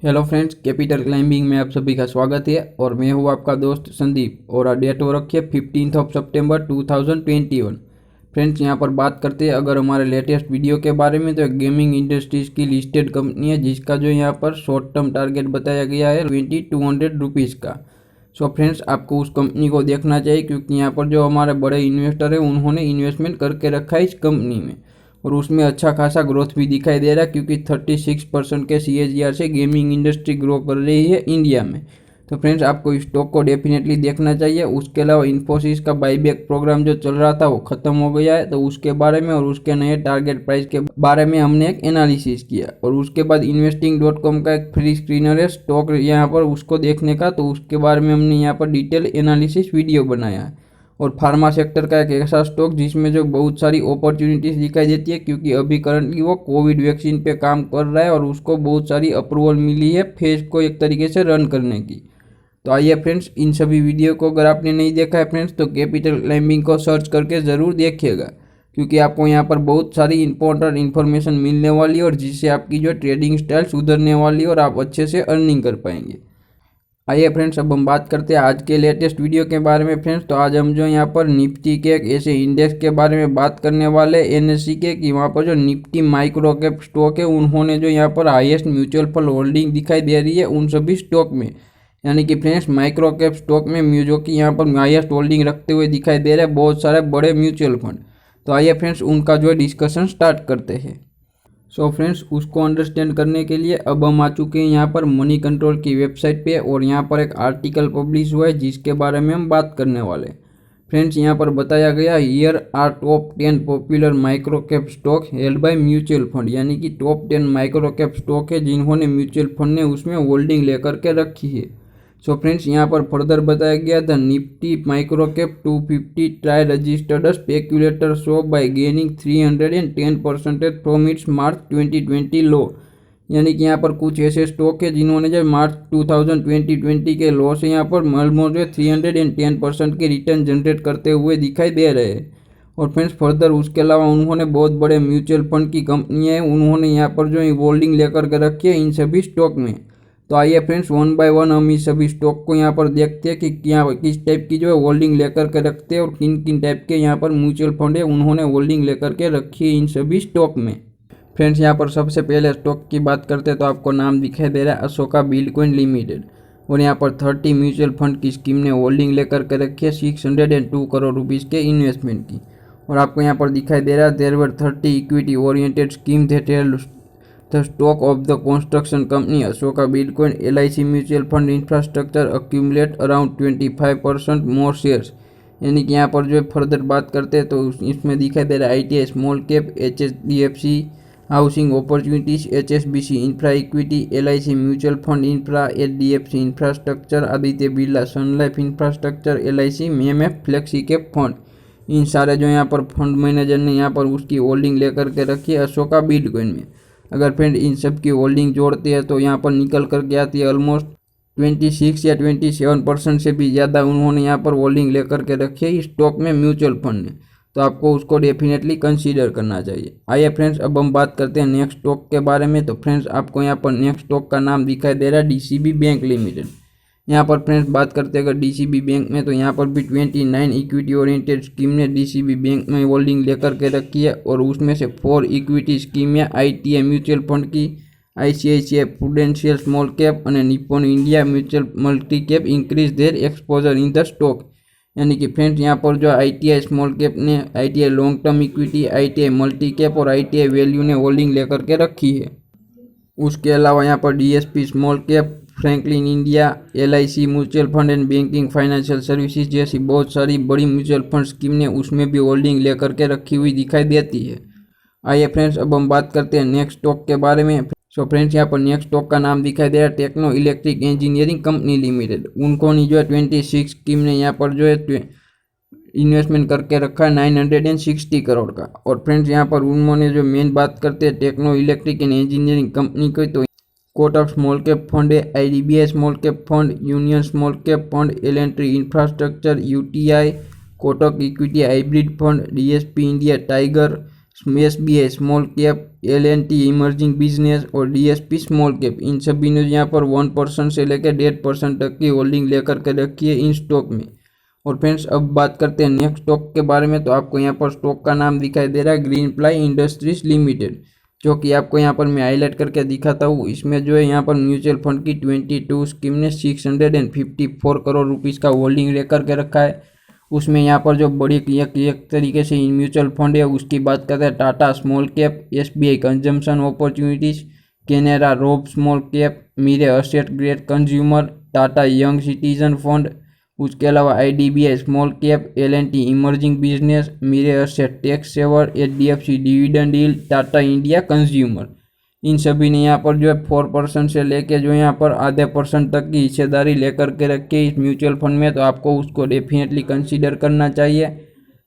Hello friends, capital climbing में आप सभी का स्वागत है। और मैं हूँ आपका दोस्त संदीप। और डेट हो रखी है 15 सितंबर 2021। फ्रेंड्स, यहाँ पर बात करते हैं अगर हमारे लेटेस्ट वीडियो के बारे में, तो एक गेमिंग इंडस्ट्रीज़ की लिस्टेड कंपनी है जिसका जो यहाँ पर शॉर्ट टर्म टारगेट बताया गया है 2200 रुपीज़ का। सो फ्रेंड्स, आपको उस कंपनी को देखना चाहिए क्योंकि यहाँ पर जो हमारे बड़े इन्वेस्टर हैं उन्होंने इन्वेस्टमेंट करके रखा है इस कंपनी में। और उसमें अच्छा खासा ग्रोथ भी दिखाई दे रहा है क्योंकि 36% के CAGR से गेमिंग इंडस्ट्री ग्रो कर रही है इंडिया में। तो फ्रेंड्स, आपको इस स्टॉक को डेफिनेटली देखना चाहिए। उसके अलावा इन्फोसिस का बाईबैक प्रोग्राम जो चल रहा था वो ख़त्म हो गया है, तो उसके बारे में और उसके नए टारगेट प्राइस के बारे में हमने एक एनालिसिस किया। और उसके बाद investing.com का एक फ्री स्क्रीनर है स्टॉक यहाँ पर, उसको देखने का, तो उसके बारे में हमने यहाँ पर डिटेल एनालिसिस वीडियो बनाया है। और फार्मा सेक्टर का एक ऐसा स्टॉक जिसमें जो बहुत सारी अपॉर्चुनिटीज़ दिखाई देती है क्योंकि अभी करंटली वो कोविड वैक्सीन पे काम कर रहा है और उसको बहुत सारी अप्रूवल मिली है फेज को एक तरीके से रन करने की। तो आइए फ्रेंड्स, इन सभी वीडियो को अगर आपने नहीं देखा है फ्रेंड्स, तो कैपिटल क्लाइंबिंग को सर्च करके ज़रूर देखिएगा क्योंकि आपको यहाँ पर बहुत सारी इंपॉर्टेंट इन्फॉर्मेशन मिलने वाली है और जिससे आपकी जो ट्रेडिंग स्टाइल सुधरने वाली है और आप अच्छे से अर्निंग कर पाएंगे। आइए फ्रेंड्स, अब हम बात करते हैं आज के लेटेस्ट वीडियो के बारे में फ्रेंड्स। तो आज हम जो यहाँ पर निफ्टी के एक ऐसे इंडेक्स के बारे में बात करने वाले NSE के, कि वहाँ पर जो निफ्टी माइक्रो कैप स्टॉक है उन्होंने जो यहाँ पर हाईएस्ट म्यूचुअल फंड होल्डिंग दिखाई दे रही है उन सभी स्टॉक में। यानी कि फ्रेंड्स, माइक्रो कैप स्टॉक में जो कि यहाँ पर हाईएस्ट होल्डिंग रखते हुए दिखाई दे रहे हैं बहुत सारे बड़े म्यूचुअल फंड। तो आइए फ्रेंड्स, उनका जो है डिस्कशन स्टार्ट करते हैं। सो फ्रेंड्स, उसको अंडरस्टैंड करने के लिए अब हम आ चुके हैं यहाँ पर मनी कंट्रोल की वेबसाइट पे और यहाँ पर एक आर्टिकल पब्लिश हुआ है जिसके बारे में हम बात करने वाले हैं। फ्रेंड्स, यहाँ पर बताया गया here are top 10 popular micro cap stock held by mutual fund, यानी कि टॉप 10 माइक्रो कैप स्टॉक है जिन्होंने म्यूचुअल फंड ने उसमें होल्डिंग लेकर के रखी है। सो फ्रेंड्स, यहाँ पर फर्दर बताया गया the Nifty micro cap 250 TRI registered speculator show by gaining 310% from its March 2020 low. यानी कि यहाँ पर कुछ ऐसे स्टॉक है जिन्होंने जब मार्च 2020 के लो से यहाँ पर ऑलमोस्ट 310% के रिटर्न जनरेट करते हुए दिखाई दे रहे हैं। और फ्रेंड्स, फर्दर उसके अलावा उन्होंने बहुत बड़े म्यूचुअल फंड की कंपनियाँ हैं उन्होंने यहाँ पर जो होल्डिंग लेकर के रखी है इन सभी स्टॉक में। तो आइए फ्रेंड्स, वन बाय वन हम इस सभी स्टॉक को यहाँ पर देखते हैं कि क्या किस टाइप की जो है होल्डिंग लेकर के रखते हैं और किन किन टाइप के यहाँ पर म्यूचुअल फंड है उन्होंने होल्डिंग लेकर के रखी है इन सभी स्टॉक में। फ्रेंड्स, यहाँ पर सबसे पहले स्टॉक की बात करते हैं तो आपको नाम दिखाई दे रहा है अशोका बिटकॉइन लिमिटेड। और यहाँ पर 30 म्यूचुअल फंड की स्कीम ने होल्डिंग लेकर के रखी है 602 करोड़ रुपीज़ के इन्वेस्टमेंट की। और आपको यहाँ पर दिखाई दे रहा है there were 30 equity oriented scheme that held The stock of the construction company Ashoka Bitcoin LIC Mutual Fund Infrastructure accumulate around 25% more shares। यानी कि यहाँ पर जो फर्दर बात करते हैं तो इसमें दिखाई दे रहा है ITI small cap, HDFC housing opportunities, HSBC infra equity, LIC mutual fund infra, HDFC infrastructure, Aditya Birla Sun Life infrastructure, LIC MEMF flexi cap fund. इन सारे जो यहाँ पर फंड मैनेजर ने यहाँ पर उसकी होल्डिंग लेकर के रखी है अशोका बिटकॉइन में। अगर फ्रेंड इन सब की होल्डिंग जोड़ते हैं तो यहाँ पर निकल करके आती है ऑलमोस्ट 26 या 27% से भी ज़्यादा उन्होंने यहाँ पर होल्डिंग लेकर के रखी है स्टॉक में म्यूचुअल फंड ने। तो आपको उसको डेफिनेटली कंसीडर करना चाहिए। आइए फ्रेंड्स, अब हम बात करते हैं नेक्स्ट स्टॉक के बारे में। तो फ्रेंड्स, आपको यहाँ पर नेक्स्ट स्टॉक का नाम दिखाई दे रहा है DCB बैंक लिमिटेड। यहाँ पर फ्रेंड्स बात करते हैं अगर DCB बैंक में, तो यहाँ पर भी 29 इक्विटी ओरिएंटेड स्कीम ने DCB बैंक में होल्डिंग लेकर के रखी है और उसमें से 4 इक्विटी स्कीम है ITA म्यूचुअल फंड की, ICICI प्रूडेंशियल स्मॉल कैप और Nippon India mutual multi cap increase their exposure in the stock. यानी कि फ्रेंड्स, यहाँ पर जो ITI स्मॉल कैप ने ITI long term equity, ITI multi cap और ITI वैल्यू ने होल्डिंग लेकर के रखी है। उसके अलावा यहाँ पर DSP small cap, Franklin India, LIC mutual fund and banking financial services जैसी बहुत सारी बड़ी म्यूचुअल फंड स्कीम ने उसमें भी होल्डिंग लेकर के रखी हुई दिखाई देती है। आइए फ्रेंड्स, अब हम बात करते हैं नेक्स्ट स्टॉक के बारे में। सो फ्रेंड्स, यहाँ पर नेक्स्ट स्टॉक का नाम दिखाई दे रहा है Techno Electric Engineering Company Limited. उनको जो है 26 स्कीम ने यहाँ पर जो है इन्वेस्टमेंट करके रखा है 960 करोड़ का। और फ्रेंड्स, यहाँ पर उन्होंने जो मेन बात करते हैं Techno Electric and engineering company को, तो कोटक स्मॉल कैप फंड है, IDBI small cap fund, Union small cap fund, एलेंट्री infrastructure, UTI, Kotak equity hybrid fund, DSP India Tiger, SBI small cap, L&T emerging business और DSP small cap, इन सभी ने यहाँ पर 1% से लेकर 1.5% तक की होल्डिंग लेकर के रखी है इन स्टॉक में। और फ्रेंड्स अब बात करते हैं नेक्स्ट स्टॉक के बारे में। तो आपको यहाँ पर स्टॉक का नाम दिखाई दे रहा है ग्रीन प्लाई इंडस्ट्रीज लिमिटेड, जो कि आपको यहाँ पर मैं हाईलाइट करके दिखाता हूँ। इसमें जो है यहाँ पर म्यूचुअल फंड की 22 स्कीम ने 654 करोड़ रुपीज़ का होल्डिंग लेकर के रखा है। उसमें यहाँ पर जो बड़ी एक तरीके से म्यूचुअल फंड है उसकी बात करते हैं Tata small cap, SBI consumption opportunities, Canara Robeco small cap, Mirae Asset great consumer, Tata young citizen fund, उसके अलावा IDBI small cap, L&T emerging business, Mirae Asset tax saver, HDFC dividend yield, Tata India consumer, इन सभी ने यहाँ पर जो है 4% से लेके जो यहाँ पर आधे % तक की हिस्सेदारी लेकर के रखी इस म्यूचुअल फंड में। तो आपको उसको डेफिनेटली कंसीडर करना चाहिए।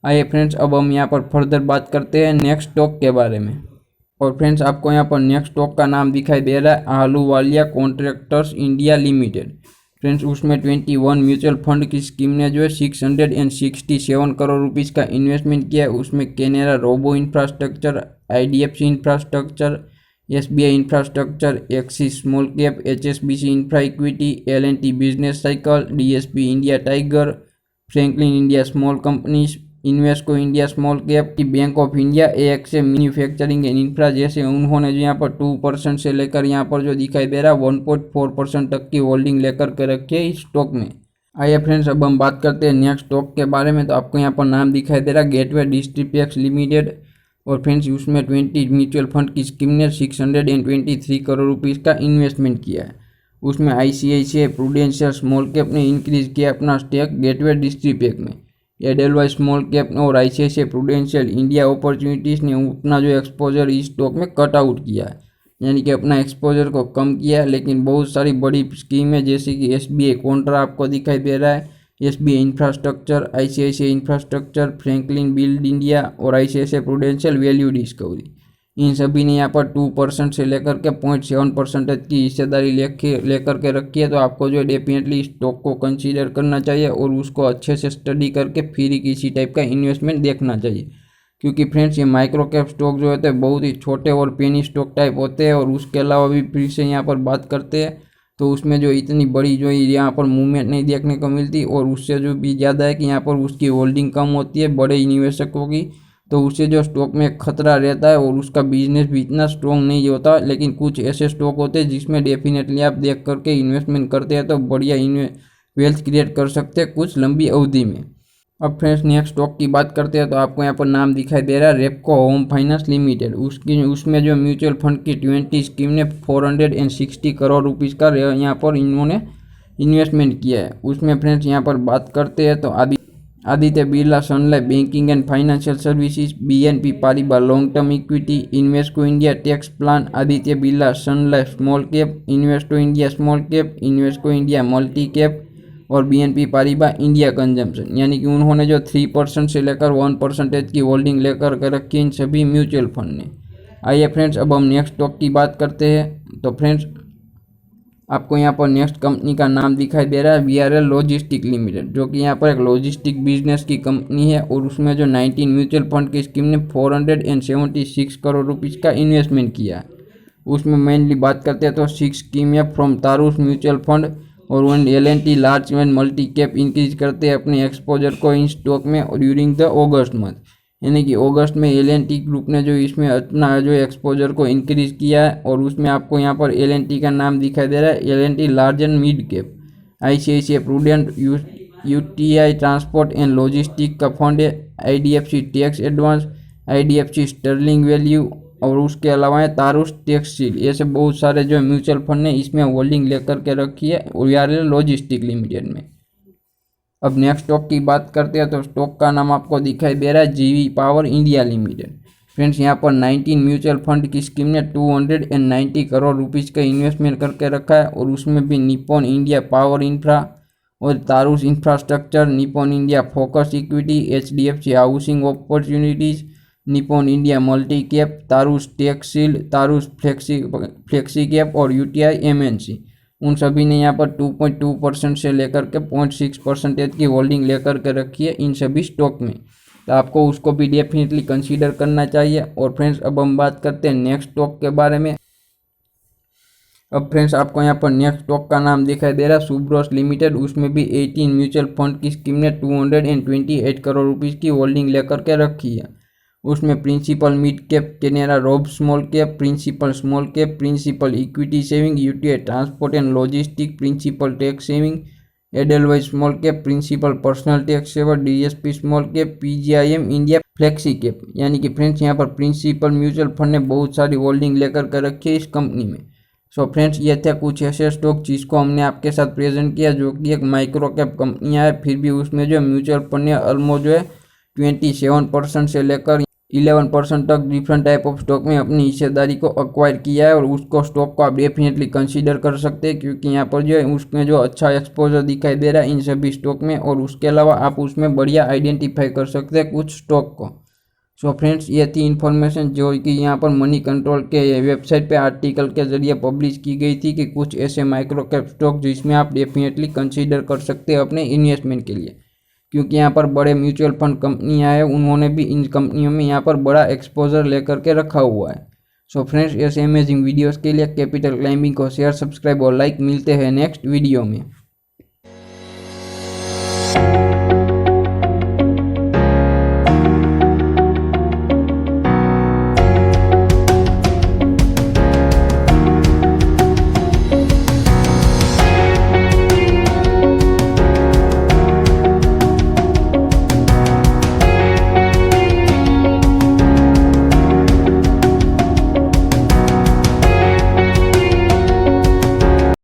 आइए फ्रेंड्स अब हम यहाँ पर फर्दर बात करते हैं नेक्स्ट स्टॉक के बारे में। और फ्रेंड्स आपको यहाँ पर नेक्स्ट स्टॉक का नाम दिखाई दे रहा है Ahluwalia contractors India limited. Friends उसमें 21 म्यूचुअल फंड की स्कीम ने जो है 667 करोड़ रुपीज़ का इन्वेस्टमेंट किया है। उसमें Canara Robeco infrastructure, IDFC infrastructure, SBI infrastructure, Axis small cap, HSBC infra equity, L&T business cycle, DSP India Tiger, Franklin India small companies, Invesco India small cap, bank of India, AXA manufacturing and infra जैसे उन्होंने जो यहाँ पर 2% से लेकर यहाँ पर जो दिखाई दे रहा है 1.4% तक की होल्डिंग लेकर के रखी है इस स्टॉक में। आइए फ्रेंड्स अब हम बात करते हैं नेक्स्ट स्टॉक के बारे में। तो आपको यहाँ पर नाम दिखाई दे रहा है गेटवे डिस्ट्रीपैक्स लिमिटेड। और फ्रेंड्स उसमें 20 म्यूचुअल फंड की स्कीम ने 623 करोड़ रुपीज़ का इन्वेस्टमेंट किया है। उसमें ICICI प्रूडेंशियल स्मॉल कैप ने इंक्रीज किया अपना स्टेक गेटवे डिस्ट्रीपैक्स में। एडेलवाइस स्मॉल कैप और ICICI प्रूडेंशियल इंडिया अपॉर्चुनिटीज़ ने अपना जो एक्सपोजर इस स्टॉक में कट आउट किया है, यानी कि अपना एक्सपोजर को कम किया है। लेकिन बहुत सारी बड़ी स्कीमें जैसे कि SBI कॉन्ट्रा आपको दिखाई दे रहा है, SBI infrastructure, ICICI infrastructure, Franklin build India और ICICI प्रूडेंशियल वैल्यू डिस्कवरी, इन सभी ने यहाँ पर 2% से लेकर के 0.7% की हिस्सेदारी लेकर के रखी है। तो आपको जो है डेफिनेटली स्टॉक को कंसीडर करना चाहिए और उसको अच्छे से स्टडी करके फिर ही किसी टाइप का इन्वेस्टमेंट देखना चाहिए। क्योंकि फ्रेंड्स ये माइक्रो कैप स्टॉक जो होते हैं बहुत ही छोटे और पेनी स्टॉक टाइप होते हैं। और उसके अलावा भी फिर से यहाँ पर बात करते हैं तो उसमें जो इतनी बड़ी जो यहाँ पर मूवमेंट नहीं देखने को मिलती, और उससे जो भी ज़्यादा है कि यहाँ पर उसकी होल्डिंग कम होती है बड़े निवेशकों की, तो उससे जो स्टॉक में खतरा रहता है और उसका बिजनेस भी इतना स्ट्रॉन्ग नहीं होता। लेकिन कुछ ऐसे स्टॉक होते हैं जिसमें डेफिनेटली आप देख करके इन्वेस्टमेंट करते हैं तो बढ़िया वेल्थ क्रिएट कर सकते हैं कुछ लंबी अवधि में। अब फ्रेंड्स नेक्स्ट स्टॉक की बात करते हैं तो आपको यहाँ पर नाम दिखाई दे रहा है रेपको होम फाइनेंस लिमिटेड। उसमें जो म्यूचुअल फंड की 20 स्कीम ने 460 करोड़ रुपीज़ का यहाँ पर इन्होंने इन्वेस्टमेंट किया है। उसमें फ्रेंड्स यहाँ पर बात करते हैं तो Aditya Birla Sun Life banking and financial services, BNP Paribas long term equity, Invesco India tax plan, Aditya Birla Sun Life small cap, Invesco India small cap, Invesco India multi cap और BNP पारिबा इंडिया कंजम्पशन, यानी कि उन्होंने जो 3% से लेकर 1% की holding लेकर के रखी इन सभी म्यूचुअल फंड ने। आइए फ्रेंड्स अब हम नेक्स्ट स्टॉक की बात करते हैं। तो फ्रेंड्स आपको यहाँ पर नेक्स्ट कंपनी का नाम दिखाई दे रहा है VRL लॉजिस्टिक लिमिटेड, जो कि यहाँ पर एक लॉजिस्टिक बिजनेस की कंपनी है। और उसमें जो 19 म्यूचुअल फंड की स्कीम ने 476 करोड़ रुपीज़ का इन्वेस्टमेंट किया है। उसमें मेनली बात करते हैं तो 6 स्कीम है फ्रॉम तारूस म्यूचुअल फंड और L&T large and multi cap increase करते हैं अपने एक्सपोजर को इन स्टॉक में ड्यूरिंग द अगस्त मंथ, यानी कि अगस्त में L&T ग्रुप ने जो इसमें अपना जो एक्सपोजर को इंक्रीज किया है। और उसमें आपको यहाँ पर L&T का नाम दिखाई दे रहा है L&T large and mid cap, ICICI prudent, UTI transport and logistic का फंड है, IDFC tax advance, IDFC sterling value और उसके अलावा है तारूस टैक्स सील। ऐसे बहुत सारे जो म्यूचुअल फंड ने इसमें होल्डिंग लेकर के रखी है VRL लॉजिस्टिक लिमिटेड में। अब नेक्स्ट स्टॉक की बात करते हैं तो स्टॉक का नाम आपको दिखाई दे रहा है GV power India limited. Friends यहाँ पर 19 म्यूचुअल फंड की स्कीम ने 290 करोड़ रुपीज़ का इन्वेस्टमेंट करके रखा है। और उसमें भी निप्पॉन इंडिया पावर इंफ्रा और Taurus infrastructure, Nippon India focus equity, HDFC housing opportunities, Nippon India multi cap, Taurus tax shield, Taurus flexi cap और UTI MNC, उन सभी ने यहाँ पर 2.2% से लेकर के 0.6% की होल्डिंग लेकर के रखी है इन सभी स्टॉक में। तो आपको उसको भी डेफिनेटली कंसीडर करना चाहिए। और फ्रेंड्स अब हम बात करते हैं नेक्स्ट स्टॉक के बारे में। अब फ्रेंड्स आपको यहाँ पर नेक्स्ट स्टॉक का नाम दिखाई दे रहा है सुब्रोस लिमिटेड। उसमें भी 18 म्यूचुअल फंड की स्कीम ने 228 करोड़ रुपीज़ की होल्डिंग लेकर के रखी है। उसमें principal mid cap, Canara Robeco small cap, Principal small cap, Principal equity saving, UTI transport and logistic, Principal tax saving, Edelweiss small cap, Principal personal tax saver, DSP small cap, PGIM India flexi cap. यानी कि friends यहाँ पर principal mutual fund ने बहुत सारी holding लेकर के रखी है इस कंपनी में। सो फ्रेंड्स ये थे कुछ ऐसे स्टॉक जिसको हमने आपके साथ प्रेजेंट किया जो कि एक माइक्रो कैप कंपनियाँ है, फिर भी उसमें जो म्यूचुअल फंड ने ऑलमोस्ट जो है 27% से लेकर 11% तक डिफरेंट टाइप ऑफ स्टॉक में अपनी हिस्सेदारी को अक्वायर किया है। और उसको स्टॉक को आप डेफिनेटली कंसीडर कर सकते हैं क्योंकि यहाँ पर जो है उसमें जो अच्छा एक्सपोजर दिखाई दे रहा है इन सभी स्टॉक में। और उसके अलावा आप उसमें बढ़िया आइडेंटिफाई कर सकते हैं कुछ स्टॉक को। सो फ्रेंड्स ये थी इन्फॉर्मेशन जो कि यहाँ पर मनी कंट्रोल के वेबसाइट पे आर्टिकल के जरिए पब्लिश की गई थी कि कुछ ऐसे माइक्रो कैप स्टॉक जिसमें आप डेफिनेटली कंसीडर कर सकते हैं अपने इन्वेस्टमेंट के लिए, क्योंकि यहाँ पर बड़े म्यूचुअल फंड कंपनियाँ हैं, उन्होंने भी इन कंपनियों में यहाँ पर बड़ा एक्सपोजर लेकर के रखा हुआ है। सो फ्रेंड्स ऐसे अमेजिंग वीडियोज़ के लिए कैपिटल क्लाइंबिंग को शेयर, सब्सक्राइब और लाइक। मिलते हैं नेक्स्ट वीडियो में।